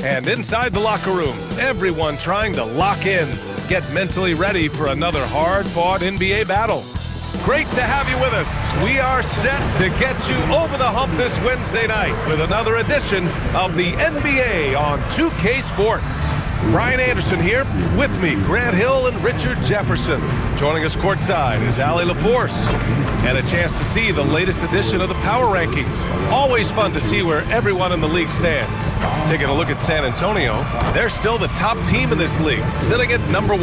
And inside the locker room, everyone trying to lock in, get mentally ready for another hard-fought NBA battle. Great to have you with us. We are set to get you over the hump this Wednesday night with another edition of the NBA on 2K Sports. Brian Anderson here, with me, Grant Hill and Richard Jefferson. Joining us courtside is Allie LaForce. And a chance to see the latest edition of the Power Rankings. Always fun to see where everyone in the league stands. Taking a look at San Antonio, they're still the top team in this league, sitting at number 1.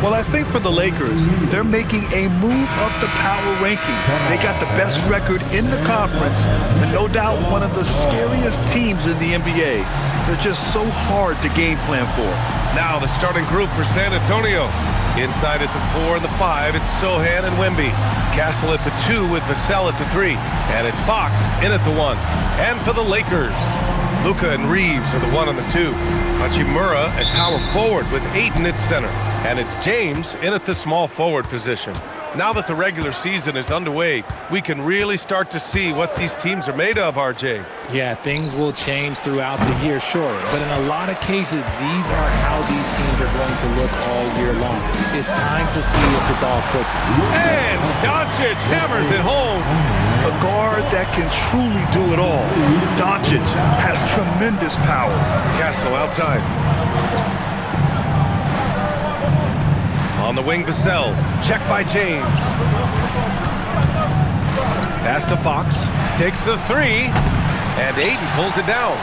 Well, I think for the Lakers, they're making a move up the power rankings. They got the best record in the conference, and no doubt one of the scariest teams in the NBA. They're just so hard to game plan for. Now the starting group for San Antonio. Inside at the 4 and the 5, it's Sohan and Wemby. Castle at the 2 with Vassell at the 3. And it's Fox in at the 1. And for the Lakers, Luka and Reeves are the 1 and the 2. Hachimura at power forward with Ayton at center. And it's James in at the small forward position. Now that the regular season is underway, we can really start to see what these teams are made of, RJ. Yeah, things will change throughout the year, sure. But in a lot of cases, these are how these teams are going to look all year long. It's time to see if it's all cooking. And Doncic hammers it home. A guard that can truly do it all. Doncic has tremendous power. Castle outside. On the wing, Vassell. Check by James. Pass to Fox. Takes the 3. And Ayton pulls it down.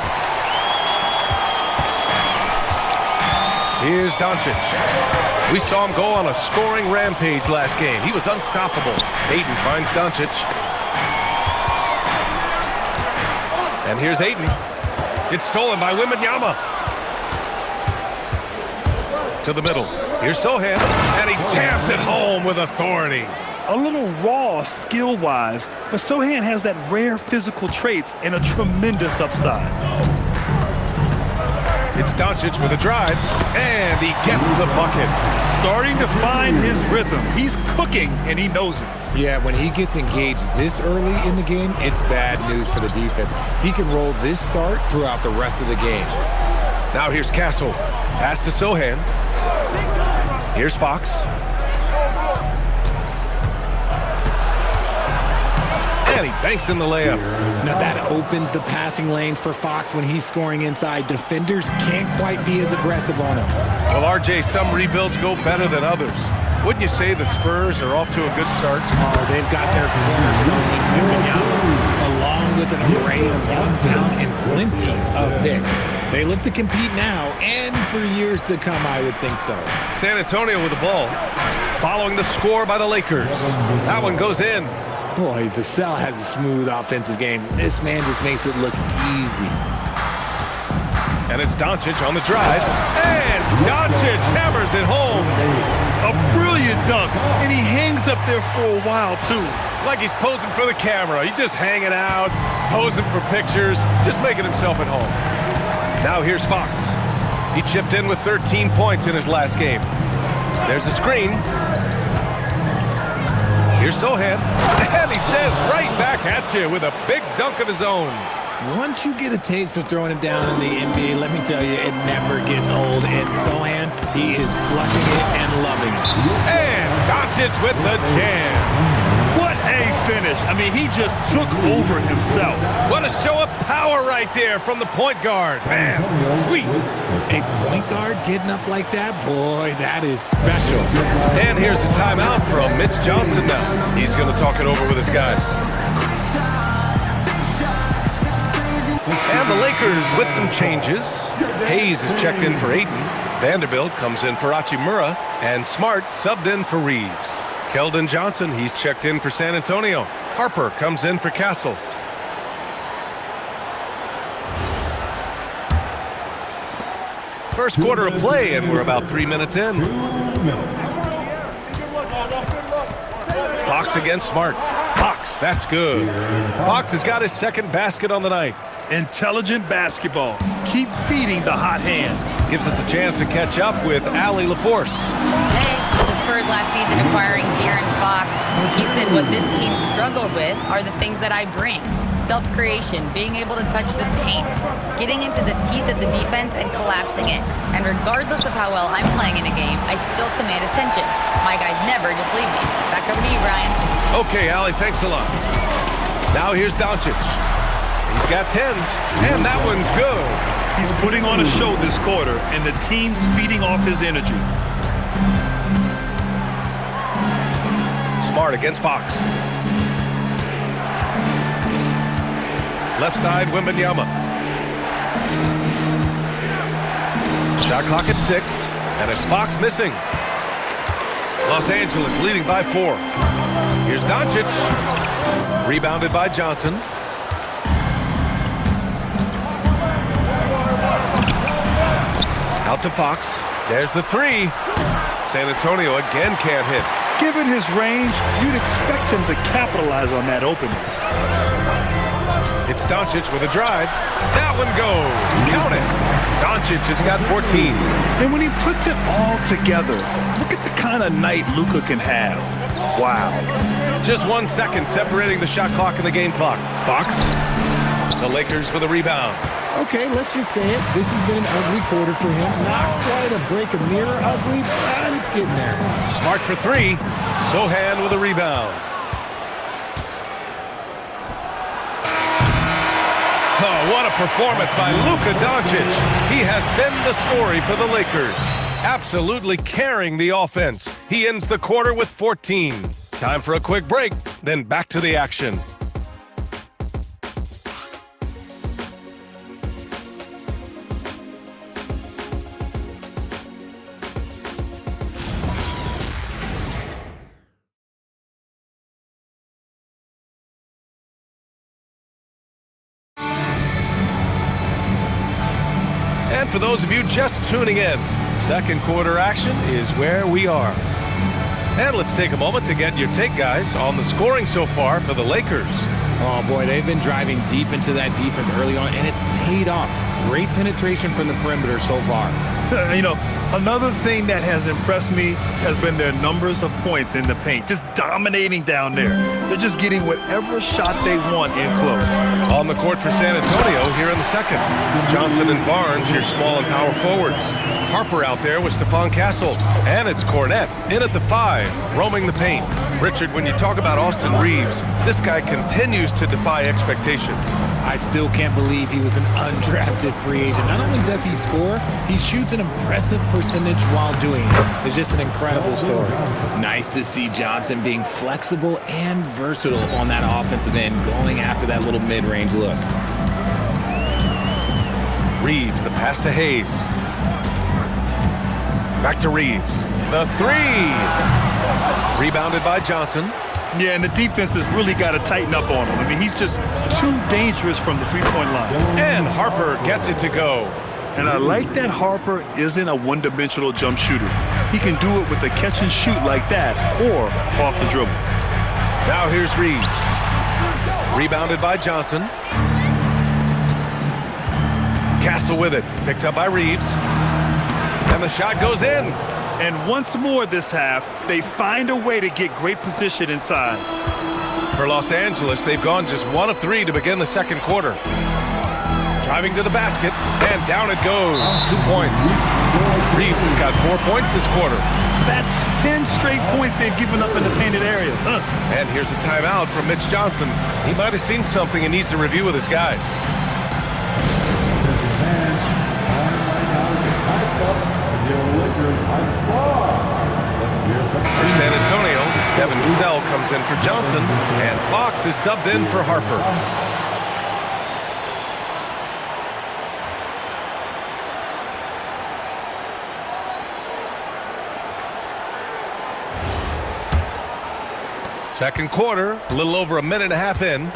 Here's Doncic. We saw him go on a scoring rampage last game. He was unstoppable. Ayton finds Doncic. And here's Ayton. It's stolen by Wembanyama. To the middle. Here's Sohan, and he jams it home with authority. A little raw skill-wise, but Sohan has that rare physical traits and a tremendous upside. It's Doncic with a drive, and he gets the bucket. Starting to find his rhythm. He's cooking, and he knows it. Yeah, when he gets engaged this early in the game, it's bad news for the defense. He can roll this start throughout the rest of the game. Now here's Castle. Pass to Sohan. Here's Fox. And he banks in the layup. Now that opens the passing lanes for Fox when he's scoring inside. Defenders can't quite be as aggressive on him. Well, RJ, some rebuilds go better than others. Wouldn't you say the Spurs are off to a good start? Oh, they've got their cornerstone in Wembanyama, along with an array of young talent and plenty of picks. They look to compete now and for years to come, I would think so. San Antonio with the ball, following the score by the Lakers. That one goes in. Boy, Vassell has a smooth offensive game. This man just makes it look easy. And it's Doncic on the drive. And Doncic hammers it home. A brilliant dunk, and he hangs up there for a while, too. Like he's posing for the camera. He's just hanging out, posing for pictures, just making himself at home. Now here's Fox. He chipped in with 13 points in his last game. There's a screen. Here's Sohan. And he says right back at you with a big dunk of his own. Once you get a taste of throwing it down in the NBA, let me tell you, it never gets old. And Sohan, he is flushing it and loving it. And Doncic with the jam. What a finish. I mean, he just took over himself. What a show of power right there from the point guard. Man, sweet. A point guard getting up like that? Boy, that is special. And here's the timeout from Mitch Johnson now. He's going to talk it over with his guys. And the Lakers with some changes. Hayes is checked in for Ayton. Vanderbilt comes in for Hachimura. And Smart subbed in for Reeves. Keldon Johnson, he's checked in for San Antonio. Harper comes in for Castle. First quarter of play, and we're about 3 minutes in. Fox against Smart. Fox, that's good. Fox has got his second basket on the night. Intelligent basketball. Keep feeding the hot hand. Gives us a chance to catch up with Allie LaForce. Hey, the Spurs Spurs last season acquiring De'Aaron Fox, he said what this team struggled with are the things that I bring. Self-creation, being able to touch the paint, getting into the teeth of the defense and collapsing it. And regardless of how well I'm playing in a game, I still command attention. My guys never just leave me. Back over to you, Brian. Okay, Allie, thanks a lot. Now here's Doncic. He's got 10, and that one's good. He's putting on a show this quarter, and the team's feeding off his energy. Smart against Fox. Left side, Wembanyama. Shot clock at 6, and it's Fox missing. Los Angeles leading by 4. Here's Doncic. Rebounded by Johnson. Out to Fox. There's the 3. San Antonio again can't hit. Given his range, you'd expect him to capitalize on that opening. It's Doncic with a drive. That one goes. Count it. Doncic has got 14. And when he puts it all together, look at the kind of night Luka can have. Wow. Just 1 second separating the shot clock and the game clock. Fox. The Lakers with a rebound. Okay, let's just say it. This has been an ugly quarter for him. Not quite a break a mirror ugly, but it's getting there. Smart for 3. Sohan with a rebound. Oh, what a performance by Luka Doncic. He has been the story for the Lakers. Absolutely carrying the offense. He ends the quarter with 14. Time for a quick break, then back to the action. And for those of you just tuning in, second quarter action is where we are. And let's take a moment to get your take, guys, on the scoring so far for the Lakers. Oh, boy, they've been driving deep into that defense early on, and it's paid off. Great penetration from the perimeter so far. You know, another thing that has impressed me has been their numbers of points in the paint. Just dominating down there. They're just getting whatever shot they want in close. On the court for San Antonio here in the second. Johnson and Barnes, your small and power forwards. Harper out there with Stephon Castle. And it's Cornette in at the 5, roaming the paint. Richard, when you talk about Austin Reeves, this guy continues to defy expectations. I still can't believe he was an undrafted free agent. Not only does he score, he shoots an impressive percentage while doing it. It's just an incredible story. Nice to see Johnson being flexible and versatile on that offensive end, going after that little mid-range look. Reeves, the pass to Hayes. Back to Reeves. The 3. Rebounded by Johnson. Yeah, and the defense has really got to tighten up on him. I mean, he's just too dangerous from the three-point line. And Harper gets it to go. And I like that Harper isn't a one-dimensional jump shooter. He can do it with a catch and shoot like that or off the dribble. Now here's Reeves. Rebounded by Johnson. Castle with it. Picked up by Reeves. And the shot goes in. And once more this half, they find a way to get great position inside. For Los Angeles, they've gone just 1 of 3 to begin the second quarter. Driving to the basket, and down it goes. 2 points. Reeves has got 4 points this quarter. That's 10 straight points they've given up in the painted area. And here's a timeout from Mitch Johnson. He might have seen something and needs to review with his guys. For San Antonio, Devin Vassell comes in for Johnson, and Fox is subbed in for Harper. Second quarter, a little over a minute and a half in.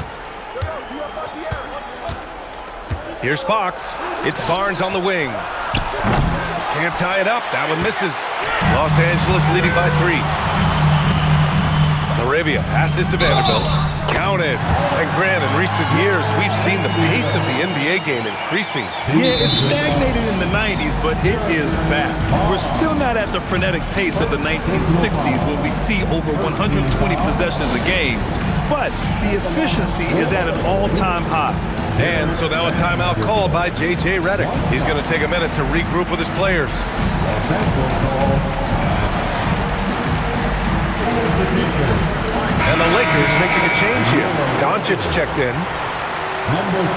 Here's Fox. It's Barnes on the wing. Can't tie it up. That one misses. Los Angeles leading by 3. Laravia passes to Vanderbilt. Count thrown in. And Grant, in recent years, we've seen the pace of the NBA game increasing. Yeah, it stagnated in the 90s, but it is back. We're still not at the frenetic pace of the 1960s when we'd see over 120 possessions a game, but the efficiency is at an all-time high. And so now a timeout called by J.J. Redick. He's going to take a minute to regroup with his players. And the Lakers making a change here. Doncic checked in.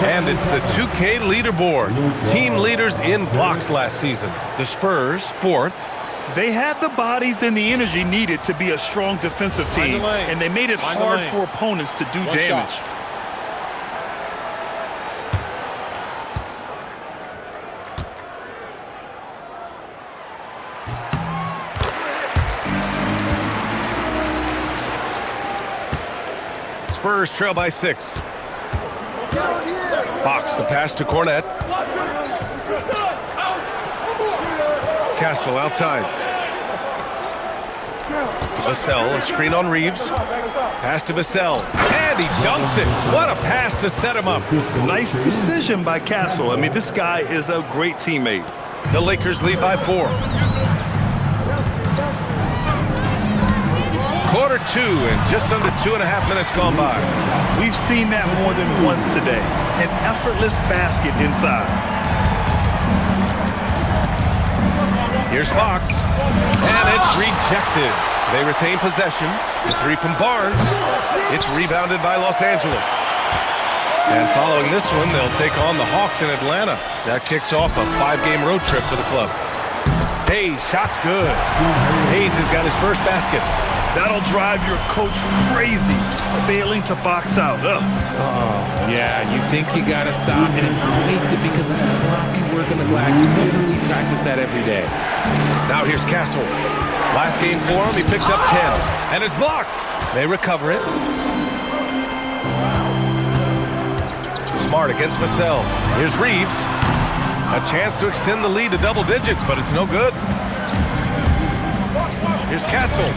And it's the 2K leaderboard. Team leaders in blocks last season. The Spurs, 4th. They had the bodies and the energy needed to be a strong defensive team, and they made it hard for opponents to do damage. Spurs trail by 6. Fox, the pass to Cornette. Castle outside. Vassell, a screen on Reeves. Pass to Vassell. And he dunks it. What a pass to set him up. Nice decision by Castle. I mean, this guy is a great teammate. The Lakers lead by 4. Quarter 2 and just under 2.5 minutes gone by. We've seen that more than once today. An effortless basket inside. Here's Fox. And it's rejected. They retain possession. The 3 from Barnes. It's rebounded by Los Angeles. And following this one, they'll take on the Hawks in Atlanta. That kicks off a 5-game road trip for the club. Hayes, shot's good. Hayes has got his first basket. That'll drive your coach crazy, failing to box out. Ugh. Yeah, you think you got to stop, and it's wasted because of sloppy work on the glass. You literally practice that every day. Now here's Castle. Last game for him, he picked up 10. And it's blocked. They recover it. Smart against Vassell. Here's Reeves. A chance to extend the lead to double digits, but it's no good. Here's Castle.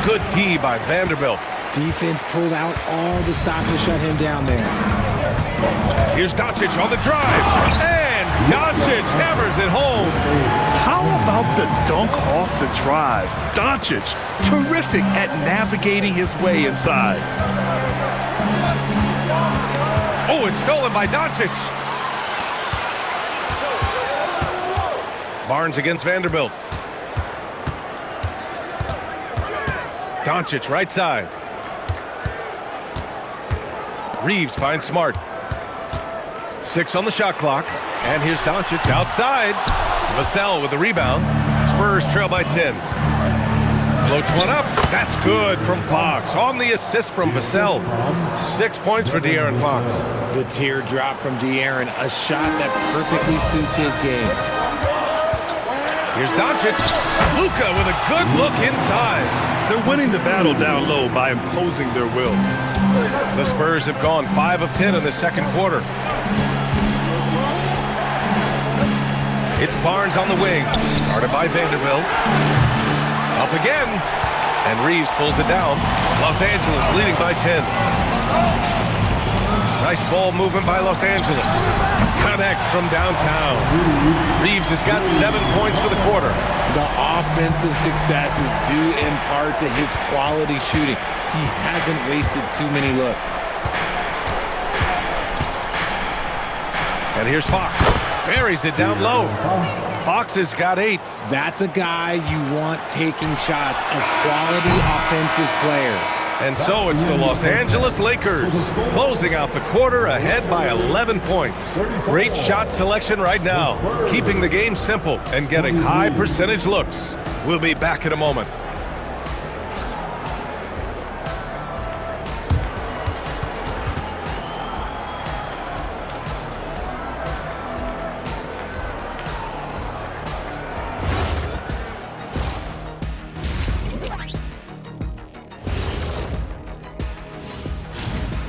Good D by Vanderbilt. Defense pulled out all the stops to shut him down there. Here's Doncic on the drive. And Doncic hammers it home. How about the dunk off the drive? Doncic, terrific at navigating his way inside. Oh, it's stolen by Doncic. Barnes against Vanderbilt. Doncic right side. Reeves finds Smart. 6 on the shot clock. And here's Doncic outside. Vassell with the rebound. Spurs trail by 10. Floats one up. That's good from Fox. On the assist from Vassell. 6 points for De'Aaron Fox. The teardrop from De'Aaron. A shot that perfectly suits his game. Here's Doncic. Luka with a good look inside. They're winning the battle down low by imposing their will. The Spurs have gone 5 of 10 in the second quarter. It's Barnes on the wing. Guarded by Vanderbilt. Up again. And Reeves pulls it down. Los Angeles leading by 10. Nice ball movement by Los Angeles. Connects from downtown. Reeves has got 7 points for the quarter. The offensive success is due in part to his quality shooting. He hasn't wasted too many looks. And here's Fox. Buries it down low. Fox has got 8. That's a guy you want taking shots, a quality offensive player. And so it's the Los Angeles Lakers closing out the quarter ahead by 11 points. Great shot selection right now, keeping the game simple and getting high percentage looks. We'll be back in a moment.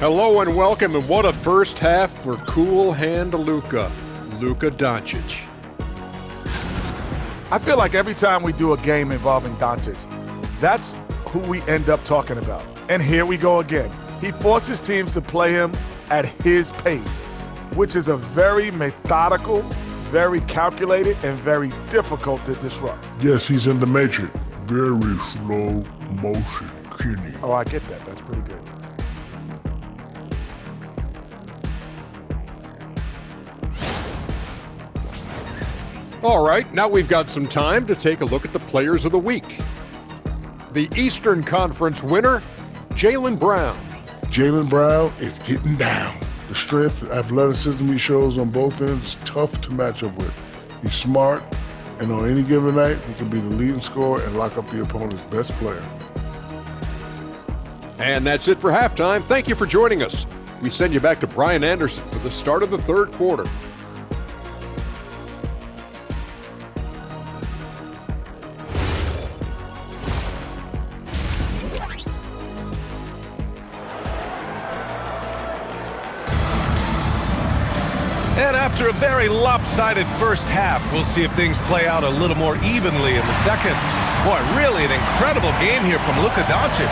Hello and welcome, and what a first half for cool hand Luka Doncic. I feel like every time we do a game involving Doncic, that's who we end up talking about. And here we go again. He forces teams to play him at his pace, which is a very methodical, very calculated, and very difficult to disrupt. Yes, he's in the matrix. Very slow motion, Kenny. Oh, I get that. That's pretty good. All right, now we've got some time to take a look at the players of the week. The Eastern Conference winner, Jaylen Brown. Jaylen Brown is getting down. The strength and athleticism he shows on both ends is tough to match up with. He's smart, and on any given night, he can be the leading scorer and lock up the opponent's best player. And that's it for halftime. Thank you for joining us. We send you back to Brian Anderson for the start of the third quarter. And after a very lopsided first half, we'll see if things play out a little more evenly in the second. Boy, really an incredible game here from Luka Doncic.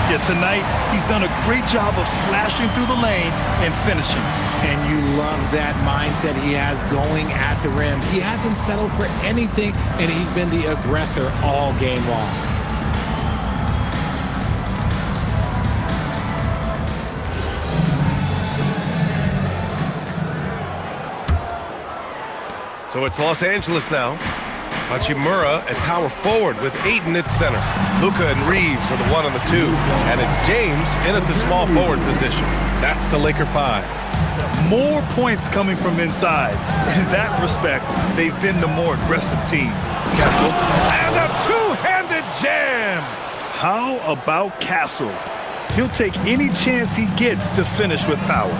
Yeah, tonight he's done a great job of slashing through the lane and finishing. And you love that mindset he has going at the rim. He hasn't settled for anything, and he's been the aggressor all game long. So it's Los Angeles now. Hachimura at power forward with Ayton at center. Luka and Reeves are the 1 and the 2. And it's James in at the small forward position. That's the Laker 5. More points coming from inside. In that respect, they've been the more aggressive team. Castle. And a two-handed jam. How about Castle? He'll take any chance he gets to finish with power.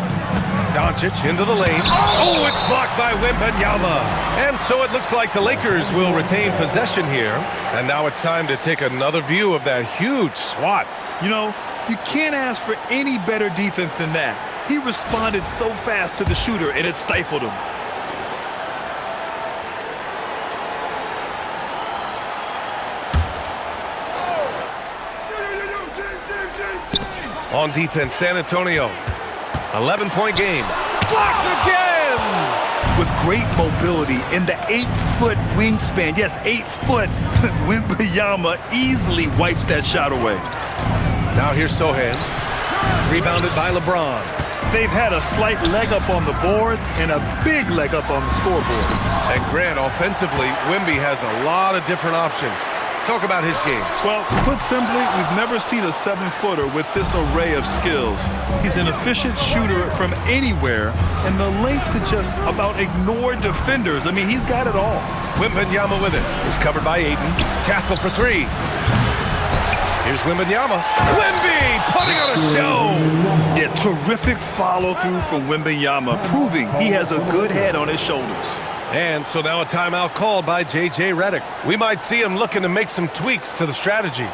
Doncic into the lane. Oh, it's blocked by Wembanyama. And so it looks like the Lakers will retain possession here. And now it's time to take another view of that huge swat. You know, you can't ask for any better defense than that. He responded so fast to the shooter, and it stifled him. On defense, San Antonio. 11-point game. Blocked again! With great mobility in the 8-foot wingspan. Yes, 8 foot. Wembanyama easily wipes that shot away. Now here's Sohan. Rebounded by LeBron. They've had a slight leg up on the boards and a big leg up on the scoreboard. And Grant, offensively, Wemby has a lot of different options. Talk about his game. Well, put simply, we've never seen a 7-footer with this array of skills. He's an efficient shooter from anywhere, and the length to just about ignore defenders. I mean, he's got it all. Wembanyama with it. Is covered by Ayton. Castle for 3. Here's Wembanyama. Wemby putting on a show. Yeah, terrific follow-through from Wembanyama, proving he has a good head on his shoulders. And so now a timeout called by J.J. Redick. We might see him looking to make some tweaks to the strategy.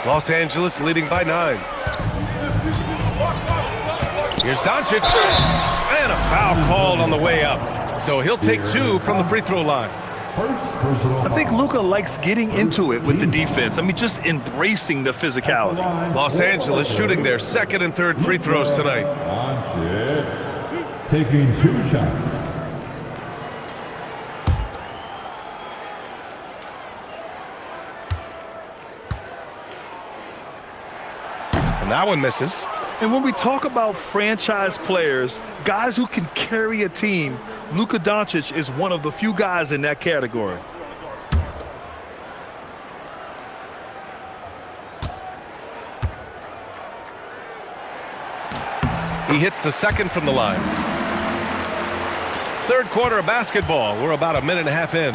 Los Angeles leading by 9. Here's Doncic. And a foul called on the way up. So he'll take 2 from the free throw line. I think Luka likes getting into it with the defense. I mean, just embracing the physicality. Los Angeles shooting their 2nd and 3rd free throws tonight. Taking 2 shots. And that one misses. And when we talk about franchise players, guys who can carry a team, Luka Doncic is one of the few guys in that category. He hits the 2nd from the line. 3rd quarter of basketball. We're about a minute and a half in.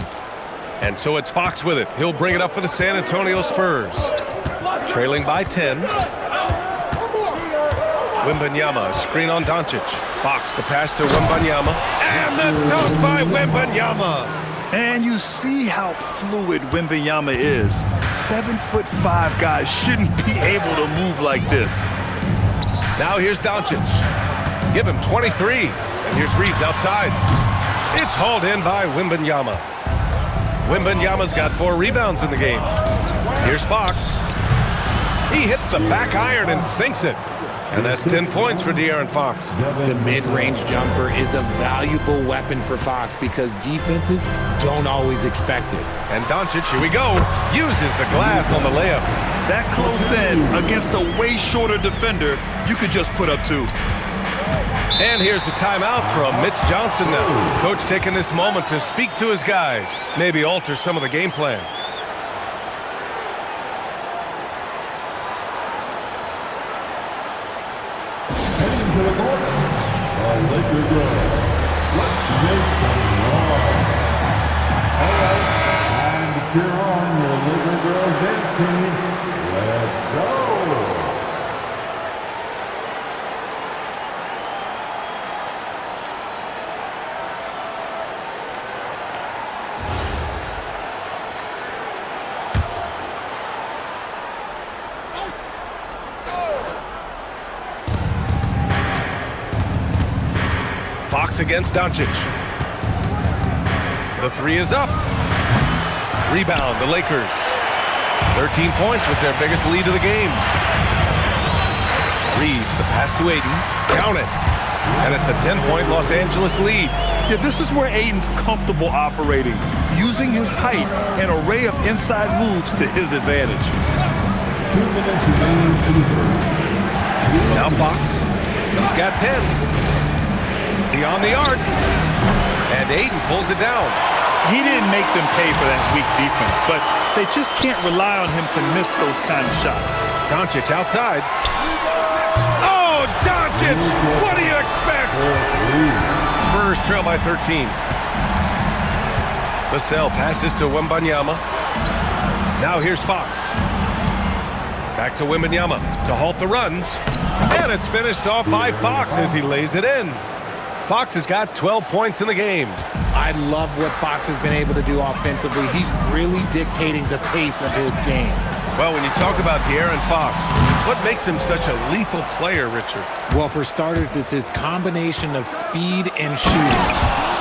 And so it's Fox with it. He'll bring it up for the San Antonio Spurs. Trailing by 10. Wembanyama, screen on Doncic. Fox, the pass to Wembanyama. And the dunk by Wembanyama. And you see how fluid Wembanyama is. 7'5" guys shouldn't be able to move like this. Now here's Doncic. Give him 23. And here's Reeves outside. It's hauled in by Wembanyama. Wembanyama's got 4 rebounds in the game. Here's Fox. He hits the back iron and sinks it. And that's 10 points for De'Aaron Fox. The mid-range jumper is a valuable weapon for Fox because defenses don't always expect it. And Doncic, here we go, uses the glass on the layup. That close in against a way shorter defender, you could just put up 2. And here's the timeout from Mitch Johnson now. Coach taking this moment to speak to his guys, maybe alter some of the game plan. And cheer on your Laker girls dance team. Let's go! Fox against Doncic. The 3 is up. Rebound, the Lakers. 13 points was their biggest lead of the game. Reeves, the pass to Ayton. Count it. And it's a 10-point Los Angeles lead. Yeah, this is where Ayton's comfortable operating, using his height and array of inside moves to his advantage. 2 minutes remaining in the third. Now Fox. He's got 10. Beyond the arc. And Ayton pulls it down. He didn't make them pay for that weak defense, but they just can't rely on him to miss those kind of shots. Doncic outside. Oh, Doncic! What do you expect? Spurs trail by 13. Vassell passes to Wembanyama. Now here's Fox. Back to Wembanyama to halt the run. And it's finished off by Fox as he lays it in. Fox has got 12 points in the game. I love what Fox has been able to do offensively. He's really dictating the pace of his game. Well, when you talk about De'Aaron Fox, what makes him such a lethal player, Richard? Well, for starters, it's his combination of speed and shooting.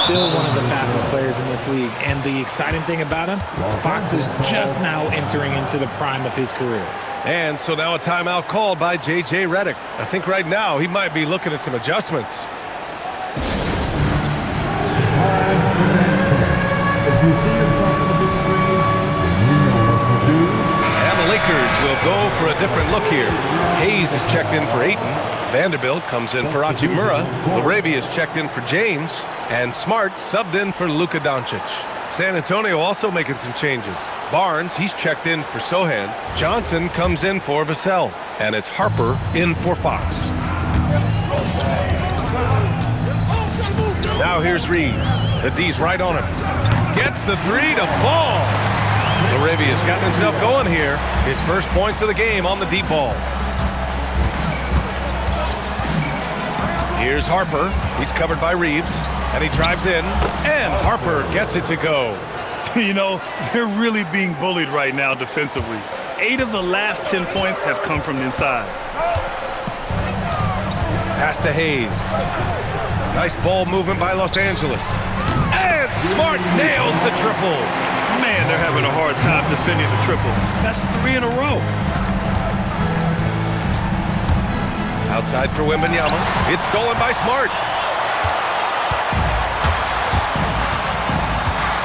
Still one of the fastest players in this league. And the exciting thing about him, Fox is just now entering into the prime of his career. And so now a timeout called by J.J. Redick. I think right now he might be looking at some adjustments. If you see yourself on the big screen, you know what to do. And the Lakers will go for a different look here. Hayes is checked in for Ayton. Vanderbilt comes in for Hachimura. LaRavia is checked in for James. And Smart subbed in for Luka Doncic. San Antonio also making some changes. Barnes, he's checked in for Sohan. Johnson comes in for Vassell. And it's Harper in for Fox. Now here's Reeves. The D's right on him. Gets the 3 to fall. LaRavia's gotten himself going here. His first points of the game on the deep ball. Here's Harper. He's covered by Reeves. And he drives in. And Harper gets it to go. You know, they're really being bullied right now defensively. 8 of the last 10 points have come from inside. Pass to Hayes. Nice ball movement by Los Angeles. And Smart nails the triple. Man, they're having a hard time defending the triple. That's 3 in a row. Outside for Wembanyama. It's stolen by Smart.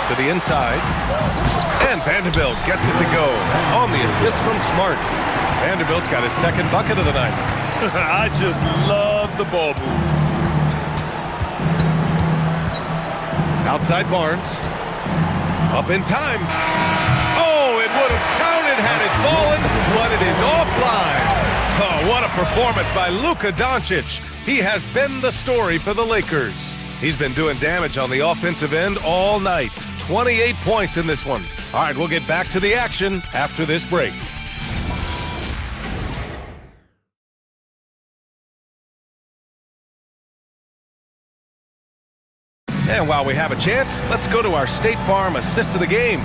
To the inside. And Vanderbilt gets it to go on the assist from Smart. Vanderbilt's got his second bucket of the night. I just love the ball move. Outside Barnes. Up in time. Oh, it would have counted had it fallen, but it is offline. Oh, what a performance by Luka Doncic. He has been the story for the Lakers. He's been doing damage on the offensive end all night. 28 points in this one. All right, we'll get back to the action after this break. And while we have a chance, let's go to our State Farm assist of the game.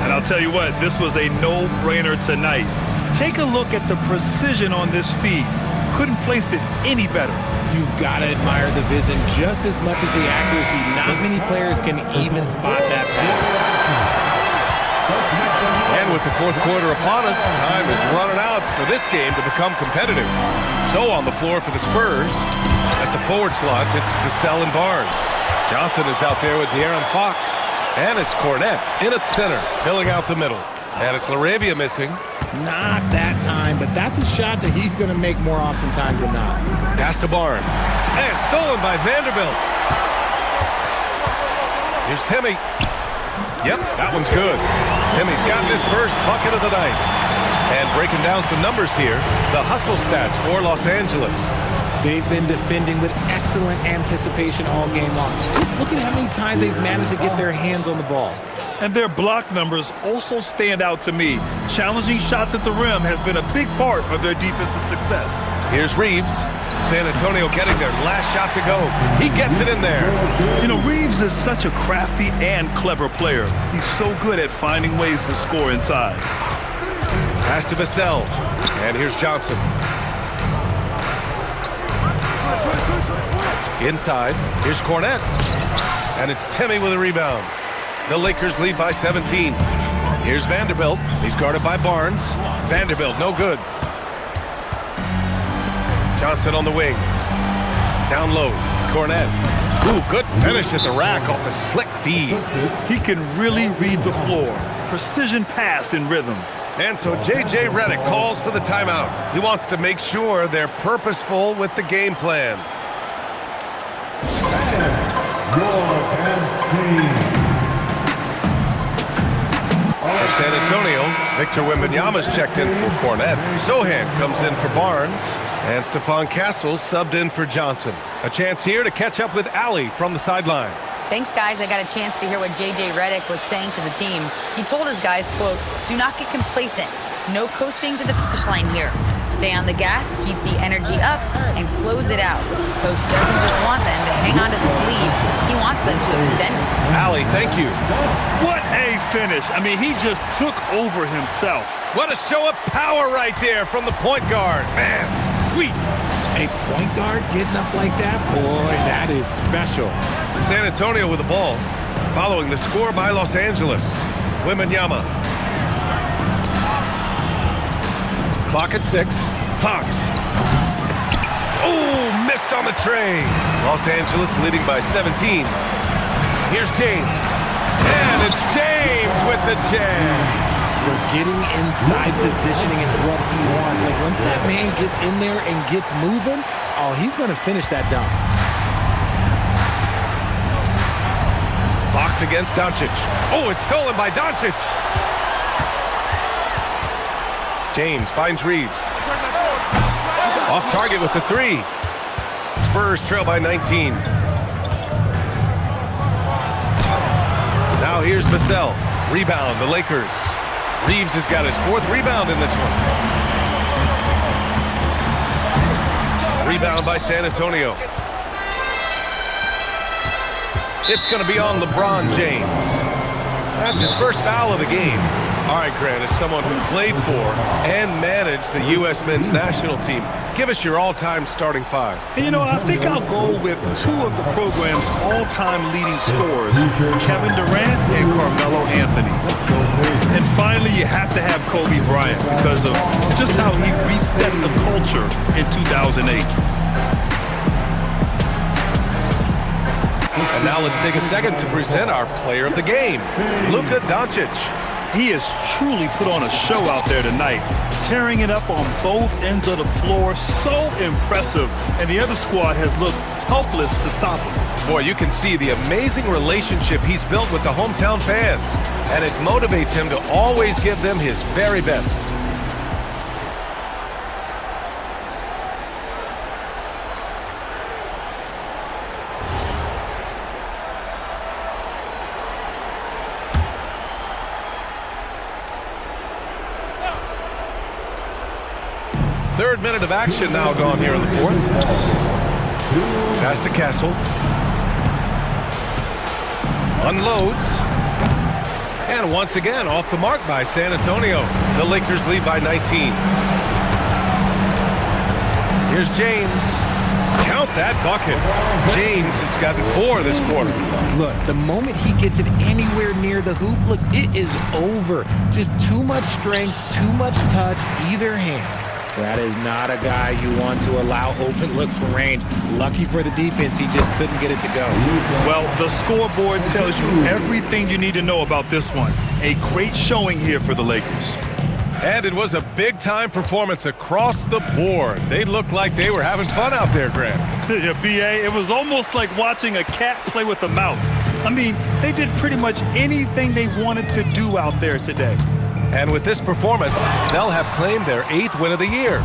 And I'll tell you what, this was a no-brainer tonight. Take a look at the precision on this feed. Couldn't place it any better. You've got to admire the vision just as much as the accuracy. Not many players can even spot that pass. And with the fourth quarter upon us, time is running out for this game to become competitive. So on the floor for the Spurs, at the forward slots, it's Vassell and Barnes. Johnson is out there with De'Aaron Fox. And it's Cornette in at center, filling out the middle. And it's LaRavia missing. Not that time, but that's a shot that he's going to make more oftentimes than not. Pass to Barnes. And stolen by Vanderbilt. Here's Timmy. Yep, that one's good. Timmy's got his first bucket of the night. And breaking down some numbers here, the hustle stats for Los Angeles. They've been defending with excellent anticipation all game long. Just look at how many times they've managed to get their hands on the ball. And their block numbers also stand out to me. Challenging shots at the rim has been a big part of their defensive success. Here's Reeves. San Antonio getting their last shot to go. He gets it in there. You know, Reeves is such a crafty and clever player. He's so good at finding ways to score inside. Pass to Vassell. And here's Johnson. Inside, here's Cornette. And it's Timmy with a rebound. The Lakers lead by 17. Here's Vanderbilt. He's guarded by Barnes. Vanderbilt, no good. Johnson on the wing. Down low, Cornette. Ooh, good finish at the rack off the slick feed. He can really read the floor. Precision pass in rhythm. And so J.J. Redick calls for the timeout. He wants to make sure they're purposeful with the game plan. For San Antonio, Victor Wembanyama's checked in for Cornette. Sohan comes in for Barnes. And Stephon Castles subbed in for Johnson. A chance here to catch up with Allie from the sideline. Thanks, guys. I got a chance to hear what J.J. Redick was saying to the team. He told his guys, quote, "Do not get complacent. No coasting to the finish line here. Stay on the gas, keep the energy up, and close it out. Coach doesn't just want them to hang on to this lead. He wants them to extend it." Allie, thank you. What a finish. I mean, he just took over himself. What a show of power right there from the point guard. Man, sweet. A point guard getting up like that? Boy, that is special. San Antonio with the ball, following the score by Los Angeles. Wembanyama. Clock at 6. Fox. Oh, missed on the train. Los Angeles leading by 17. Here's James. And it's James with the jam. They're getting inside positioning is what he wants. Like, once that man gets in there and gets moving, oh, he's going to finish that dunk. Fox against Doncic. Oh, it's stolen by Doncic. James finds Reeves. Off target with the 3. Spurs trail by 19. Now here's Vassell. Rebound, the Lakers. Reeves has got his 4th rebound in this one. Rebound by San Antonio. It's going to be on LeBron James. That's his first foul of the game. All right, Grant, as someone who played for and managed the U.S. men's national team, give us your all-time starting 5. And you know, I think I'll go with 2 of the program's all-time leading scorers, Kevin Durant and Carmelo Anthony. And finally, you have to have Kobe Bryant because of just how he reset the culture in 2008. And now let's take a second to present our player of the game, Luka Doncic. He has truly put on a show out there tonight, tearing it up on both ends of the floor. So impressive. And the other squad has looked helpless to stop him. Boy, you can see the amazing relationship he's built with the hometown fans, and it motivates him to always give them his very best. Third minute of action now gone here in the 4th. Pass to Castle. Unloads. And once again, off the mark by San Antonio. The Lakers lead by 19. Here's James. Count that bucket. James has gotten 4 this quarter. Look, the moment he gets it anywhere near the hoop, look, it is over. Just too much strength, too much touch, either hand. That is not a guy you want to allow open looks from range. Lucky for the defense, he just couldn't get it to go. Well, the scoreboard tells you everything you need to know about this one. A great showing here for the Lakers. And it was a big-time performance across the board. They looked like they were having fun out there, Grant. Yeah, B.A., it was almost like watching a cat play with a mouse. I mean, they did pretty much anything they wanted to do out there today. And with this performance, they'll have claimed their 8th win of the year.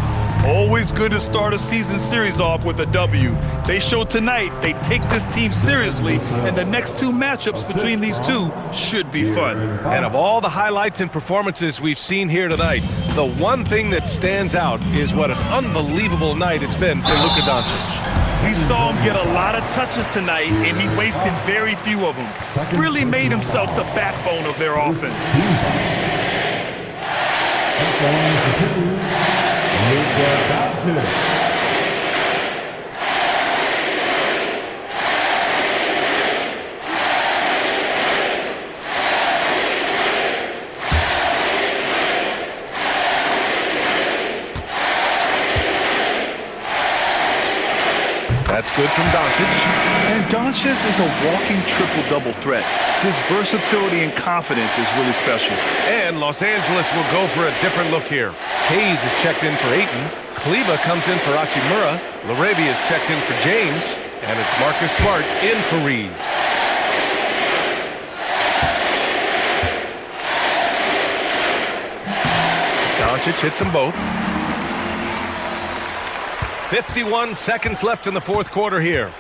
Always good to start a season series off with a W. They showed tonight they take this team seriously, and the next 2 matchups between these two should be fun. And of all the highlights and performances we've seen here tonight, the one thing that stands out is what an unbelievable night it's been for Luka Doncic. We saw him get a lot of touches tonight, and he wasted very few of them. Really made himself the backbone of their offense. That's good from Doncic. And Doncic is a walking triple-double threat. His versatility and confidence is really special. And Los Angeles will go for a different look here. Hayes is checked in for Ayton. Kleba comes in for Hachimura. Larabia is checked in for James. And it's Marcus Smart in for Reeves. Doncic hits them both. 51 seconds left in the 4th quarter here.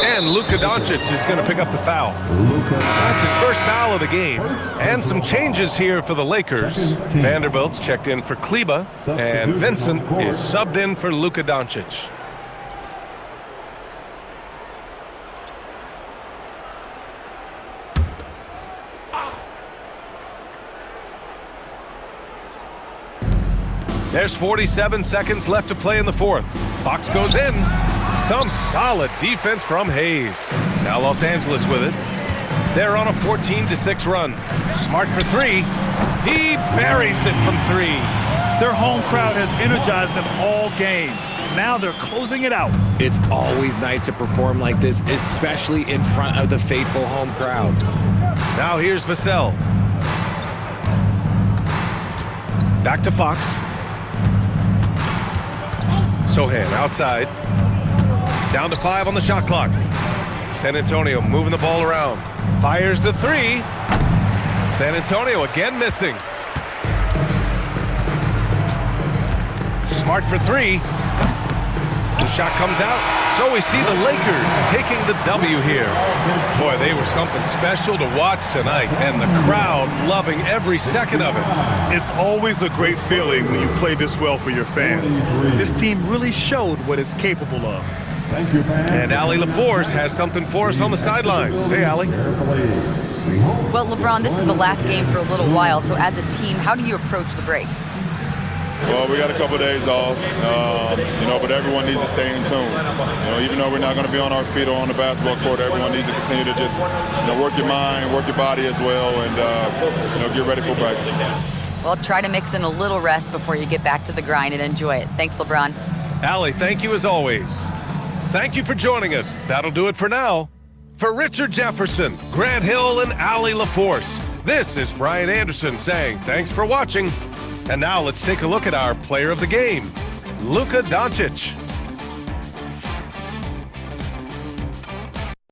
And Luka Doncic is going to pick up the foul. That's his first foul of the game. And some changes here for the Lakers. Vanderbilt's checked in for Kleba. And Vincent is subbed in for Luka Doncic. There's 47 seconds left to play in the 4th. Fox goes in. Some solid defense from Hayes. Now Los Angeles with it. They're on a 14-6 run. Smart for 3. He buries it from 3. Their home crowd has energized them all game. Now they're closing it out. It's always nice to perform like this, especially in front of the faithful home crowd. Now here's Vassell. Back to Fox. Sohan outside. Down to 5 on the shot clock. San Antonio moving the ball around. Fires the 3. San Antonio again missing. Smart for 3. The shot comes out. So we see the Lakers taking the W here. Boy, they were something special to watch tonight, and the crowd loving every second of it. It's always a great feeling when you play this well for your fans. This team really showed what it's capable of. Thank you, fans. And Allie LaForce has something for us on the sidelines. Hey, Allie. Well, LeBron, this is the last game for a little while, so as a team, how do you approach the break? Well, we got a couple of days off, but everyone needs to stay in tune. Even though we're not going to be on our feet or on the basketball court, everyone needs to continue to just, work your mind, work your body as well, and, get ready for practice. Well, try to mix in a little rest before you get back to the grind and enjoy it. Thanks, LeBron. Allie, thank you as always. Thank you for joining us. That'll do it for now. For Richard Jefferson, Grant Hill, and Allie LaForce, this is Brian Anderson saying thanks for watching. And now let's take a look at our player of the game, Luka Doncic.